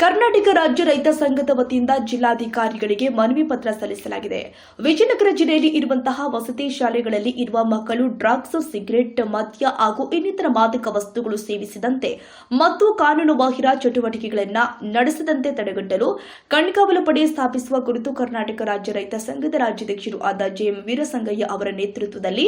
ಕರ್ನಾಟಕ ರಾಜ್ಯ ರೈತ ಸಂಘದ ವತಿಯಿಂದ ಜಿಲ್ಲಾಧಿಕಾರಿಗಳಿಗೆ ಮನವಿ ಪತ್ರ ಸಲ್ಲಿಸಲಾಗಿದೆ. ವಿಜಯನಗರ ಜಿಲ್ಲೆಯಲ್ಲಿ ಇರುವಂತಹ ವಸತಿ ಶಾಲೆಗಳಲ್ಲಿ ಇರುವ ಮಕ್ಕಳು ಡ್ರಗ್ಸ್, ಸಿಗರೆಟ್, ಮದ್ಯ ಹಾಗೂ ಇನ್ನಿತರ ಮಾದಕ ವಸ್ತುಗಳು ಸೇವಿಸಿದಂತೆ ಮತ್ತು ಕಾನೂನುಬಾಹಿರ ಚಟುವಟಿಕೆಗಳನ್ನು ನಡೆಸದಂತೆ ತಡೆಗಟ್ಟಲು ಕಣ್ಗಾವಲು ಪಡೆ ಸ್ಥಾಪಿಸುವ ಕುರಿತು ಕರ್ನಾಟಕ ರಾಜ್ಯ ರೈತ ಸಂಘದ ರಾಜ್ಯಾಧ್ಯಕ್ಷರು ಆದ ಜೆಎಂ ವೀರಸಂಗಯ್ಯ ಅವರ ನೇತೃತ್ವದಲ್ಲಿ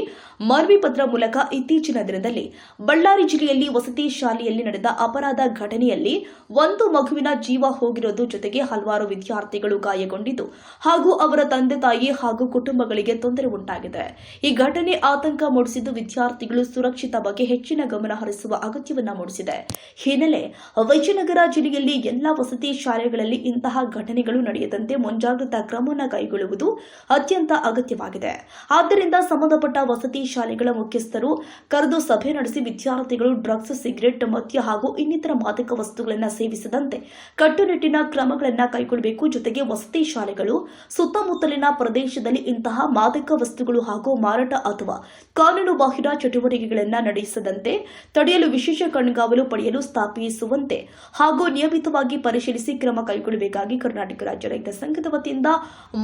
ಮನವಿ ಪತ್ರ ಮೂಲಕ ಇತ್ತೀಚಿನ ದಿನದಲ್ಲಿ ಬಳ್ಳಾರಿ ಜಿಲ್ಲೆಯಲ್ಲಿ ವಸತಿ ಶಾಲೆಯಲ್ಲಿ ನಡೆದ ಅಪರಾಧ ಘಟನೆಯಲ್ಲಿ ಒಂದು ಮಗುವಿನ ಜೀವ ಹೋಗಿರೋದು ಜೊತೆಗೆ ಹಲವಾರು ವಿದ್ಯಾರ್ಥಿಗಳು ಗಾಯಗೊಂಡಿದ್ದು ಹಾಗೂ ಅವರ ತಂದೆ ತಾಯಿ ಹಾಗೂ ಕುಟುಂಬಗಳಿಗೆ ತೊಂದರೆ ಉಂಟಾಗಿದೆ. ಈ ಘಟನೆ ಆತಂಕ ಮೂಡಿಸಿದ್ದು ವಿದ್ಯಾರ್ಥಿಗಳು ಸುರಕ್ಷಿತ ಬಗ್ಗೆ ಹೆಚ್ಚಿನ ಗಮನ ಹರಿಸುವ ಅಗತ್ಯವನ್ನು ಮೂಡಿಸಿದೆ. ಹಿನ್ನೆಲೆ ವಿಜಯನಗರ ಜಿಲ್ಲೆಯಲ್ಲಿ ಎಲ್ಲಾ ವಸತಿ ಶಾಲೆಗಳಲ್ಲಿ ಇಂತಹ ಘಟನೆಗಳು ನಡೆಯದಂತೆ ಮುಂಜಾಗ್ರತಾ ಕ್ರಮವನ್ನು ಕೈಗೊಳ್ಳುವುದು ಅತ್ಯಂತ ಅಗತ್ಯವಾಗಿದೆ. ಆದ್ದರಿಂದ ಸಂಬಂಧಪಟ್ಟ ವಸತಿ ಶಾಲೆಗಳ ಮುಖ್ಯಸ್ಥರು ಕರೆದು ಸಭೆ ನಡೆಸಿ ವಿದ್ಯಾರ್ಥಿಗಳು ಡ್ರಗ್ಸ್, ಸಿಗರೆಟ್, ಮದ್ಯ ಹಾಗೂ ಇನ್ನಿತರ ಮಾದಕ ವಸ್ತುಗಳನ್ನು ಸೇವಿಸದಂತೆ ಕಟ್ಟುನಿಟ್ಟಿನ ಕ್ರಮಗಳನ್ನು ಕೈಗೊಳ್ಳಬೇಕು. ಜೊತೆಗೆ ವಸತಿ ಶಾಲೆಗಳು ಸುತ್ತಮುತ್ತಲಿನ ಪ್ರದೇಶದಲ್ಲಿ ಇಂತಹ ಮಾದಕ ವಸ್ತುಗಳು ಹಾಗೂ ಮಾರಾಟ ಅಥವಾ ಕಾನೂನುಬಾಹಿರ ಚಟುವಟಿಕೆಗಳನ್ನು ನಡೆಸದಂತೆ ತಡೆಯಲು ವಿಶೇಷ ಕಣ್ಗಾವಲು ಪಡೆಯಲು ಸ್ಥಾಪಿಸುವಂತೆ ಹಾಗೂ ನಿಯಮಿತವಾಗಿ ಪರಿಶೀಲಿಸಿ ಕ್ರಮ ಕೈಗೊಳ್ಳಬೇಕಾಗಿ ಕರ್ನಾಟಕ ರಾಜ್ಯ ರೈತ ಸಂಘದ ವತಿಯಿಂದ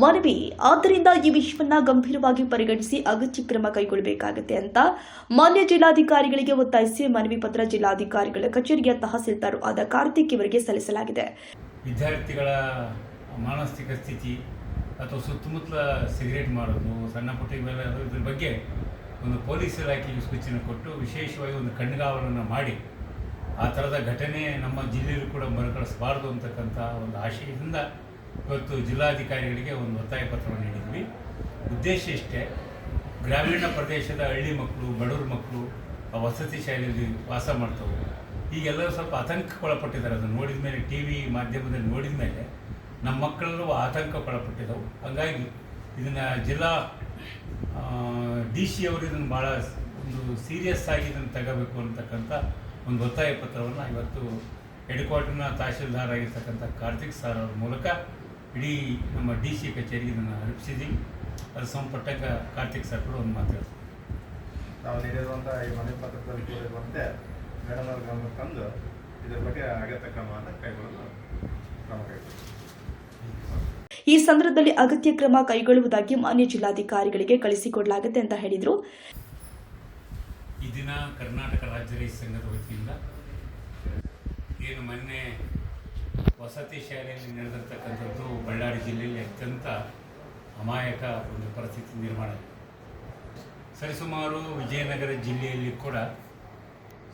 ಮನವಿ. ಆದ್ದರಿಂದ ಈ ವಿಷಯವನ್ನು ಗಂಭೀರವಾಗಿ ಪರಿಗಣಿಸಿ ಅಗತ್ಯ ಕ್ರಮ ಕೈಗೊಳ್ಳಬೇಕಾಗುತ್ತೆ ಅಂತ ಮಾನ್ಯ ಜಿಲ್ಲಾಧಿಕಾರಿಗಳಿಗೆ ಒತ್ತಾಯಿಸಿ ಮನವಿ ಪತ್ರ ಜಿಲ್ಲಾಧಿಕಾರಿಗಳ ಕಚೇರಿಯ ತಹಸೀಲ್ದಾರ್ ಆದ ಕಾರ್ತಿಕ್ ಇವರಿಗೆ ಸಲ್ಲಿಸಲಾಗಿದೆ. ವಿದ್ಯಾರ್ಥಿಗಳ ಮಾನಸಿಕ ಸ್ಥಿತಿ ಅಥವಾ ಸುತ್ತಮುತ್ತಲ ಸಿಗರೇಟ್ ಮಾಡೋದು, ಸಣ್ಣ ಪುಟ್ಟ ಇವೆಲ್ಲ ಇದ್ರ ಬಗ್ಗೆ ಒಂದು ಪೊಲೀಸ್ ಇಲಾಖೆಗೆ ಸೂಚನೆ ಕೊಟ್ಟು ವಿಶೇಷವಾಗಿ ಒಂದು ಕಣ್ಗಾವಲನ್ನು ಮಾಡಿ ಆ ಥರದ ಘಟನೆ ನಮ್ಮ ಜಿಲ್ಲೆಯಲ್ಲೂ ಕೂಡ ಮರುಕಳಿಸಬಾರ್ದು ಅಂತಕ್ಕಂಥ ಒಂದು ಆಶಯದಿಂದ ಇವತ್ತು ಜಿಲ್ಲಾಧಿಕಾರಿಗಳಿಗೆ ಒಂದು ಒತ್ತಾಯ ಪತ್ರವನ್ನು ನೀಡಿದ್ವಿ. ಉದ್ದೇಶ ಇಷ್ಟೇ, ಗ್ರಾಮೀಣ ಪ್ರದೇಶದ ಹಳ್ಳಿ ಮಕ್ಕಳು, ಬಡವ್ರ ಮಕ್ಕಳು ಆ ವಸತಿ ಶಾಲೆಯಲ್ಲಿ ವಾಸ ಮಾಡ್ತವೆ. ಈಗೆಲ್ಲರೂ ಸ್ವಲ್ಪ ಆತಂಕಕ್ಕೊಳಪಟ್ಟಿದ್ದಾರೆ. ಅದನ್ನು ನೋಡಿದ ಮೇಲೆ ಟಿ ವಿ ಮಾಧ್ಯಮದಲ್ಲಿ ನೋಡಿದ ಮೇಲೆ ನಮ್ಮ ಮಕ್ಕಳೆಲ್ಲೂ ಆತಂಕಕ್ಕೊಳಪಟ್ಟಿದ್ದವು. ಹಾಗಾಗಿ ಇದನ್ನು ಜಿಲ್ಲಾ DC ಅವರು ಇದನ್ನು ಭಾಳ ಒಂದು ಸೀರಿಯಸ್ ಆಗಿ ಇದನ್ನು ತಗೋಬೇಕು ಅಂತಕ್ಕಂಥ ಒಂದು ಒತ್ತಾಯ ಪತ್ರವನ್ನು ಇವತ್ತು ಹೆಡ್ ಕ್ವಾರ್ಟರ್ನ ತಹಶೀಲ್ದಾರ್ ಆಗಿರ್ತಕ್ಕಂಥ ಕಾರ್ತಿಕ್ ಸರ್ ಅವ್ರ ಮೂಲಕ ಇಡೀ ನಮ್ಮ DC ಕಚೇರಿಗೆ ಇದನ್ನು ಅರ್ಪಿಸಿದ್ದೀವಿ. ಅದು ಸಂಪಟ್ಟಂಗೆ ಕಾರ್ತಿಕ್ ಸರ್ ಕೂಡ ಒಂದು ಮಾತಾಡ್ತಾರೆ. ನಾವು ನೀಡಿರುವಂಥ ಈ ಮನವಿ ಪತ್ರದಲ್ಲಿ ಕೂಡಿರುವಂತೆ ಮೇಡಮ್ ಅವ್ರ ಗಮನ ತಂದು ಇದರ ಬಗ್ಗೆ ಅಗತ್ಯ ಕ್ರಮವನ್ನು ಕೈಗೊಳ್ಳಲು ಕ್ರಮ ಕೈಗೊಳ್ಳುವುದು. ಈ ಸಂದರ್ಭದಲ್ಲಿ ಅಗತ್ಯ ಕ್ರಮ ಕೈಗೊಳ್ಳುವುದಾಗಿ ಮಾನ್ಯ ಜಿಲ್ಲಾಧಿಕಾರಿಗಳಿಗೆ ಕಳಿಸಿಕೊಡಲಾಗುತ್ತೆ ಅಂತ ಹೇಳಿದರು. ಈ ದಿನ ಕರ್ನಾಟಕ ರಾಜ್ಯ ರೈತ ಸಂಘದ ವತಿಯಿಂದ ಏನು ಮೊನ್ನೆ ವಸತಿ ಶಾಲೆಯಲ್ಲಿ ನಡೆದಿರ್ತಕ್ಕಂಥದ್ದು ಬಳ್ಳಾರಿ ಜಿಲ್ಲೆಯಲ್ಲಿ ಅತ್ಯಂತ ಅಮಾಯಕ ಒಂದು ಪರಿಸ್ಥಿತಿ ನಿರ್ಮಾಣ ಆಗಿದೆ. ಸರಿಸುಮಾರು ವಿಜಯನಗರ ಜಿಲ್ಲೆಯಲ್ಲಿ ಕೂಡ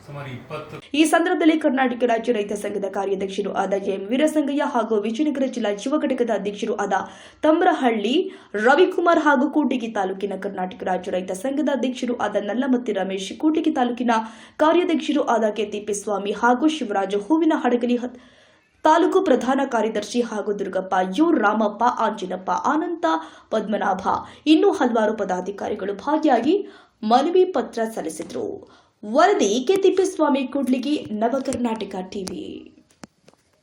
ಸುಮಾರು 20. ಈ ಸಂದರ್ಭದಲ್ಲಿ ಕರ್ನಾಟಕ ರಾಜ್ಯ ರೈತ ಸಂಘದ ಕಾರ್ಯಾಧ್ಯಕ್ಷರು ಆದ ಜೆಎಂ ವೀರಸಂಗಯ್ಯ ಹಾಗೂ ವಿಜಯನಗರ ಜಿಲ್ಲಾ ಯುವ ಘಟಕದ ಅಧ್ಯಕ್ಷರು ಆದ ತಮ್ರಹಳ್ಳಿ ರವಿಕುಮಾರ್ ಹಾಗೂ ಕೂಟಗಿ ತಾಲೂಕಿನ ಕರ್ನಾಟಕ ರಾಜ್ಯ ರೈತ ಸಂಘದ ಅಧ್ಯಕ್ಷರು ಆದ ನಲ್ಲಮತ್ತಿ ರಮೇಶ್, ಕೂಟಗಿ ತಾಲೂಕಿನ ಕಾರ್ಯಾಧ್ಯಕ್ಷರು ಆದ ಕೆತಿಪ್ಪಸ್ವಾಮಿ ಹಾಗೂ ಶಿವರಾಜ ಹೂವಿನ ಹಡಗಲಿ ತಾಲೂಕು ಪ್ರಧಾನ ಕಾರ್ಯದರ್ಶಿ ಹಾಗೂ ದುರ್ಗಪ್ಪ, ಯು ರಾಮಪ್ಪ, ಆಂಜಿನಪ್ಪ, ಆನಂದ, ಪದ್ಮನಾಭ ಇನ್ನೂ ಹಲವಾರು ಪದಾಧಿಕಾರಿಗಳು ಭಾಗಿಯಾಗಿ ಮನವಿ ಪತ್ರ ಸಲ್ಲಿಸಿದರು. ವರದಿ ಕೆತಿಪ್ಪಸ್ವಾಮಿ, ಕೂಡ್ಲಿಗಿ, ನವಕರ್ನಾಟಕ ಟಿವಿ.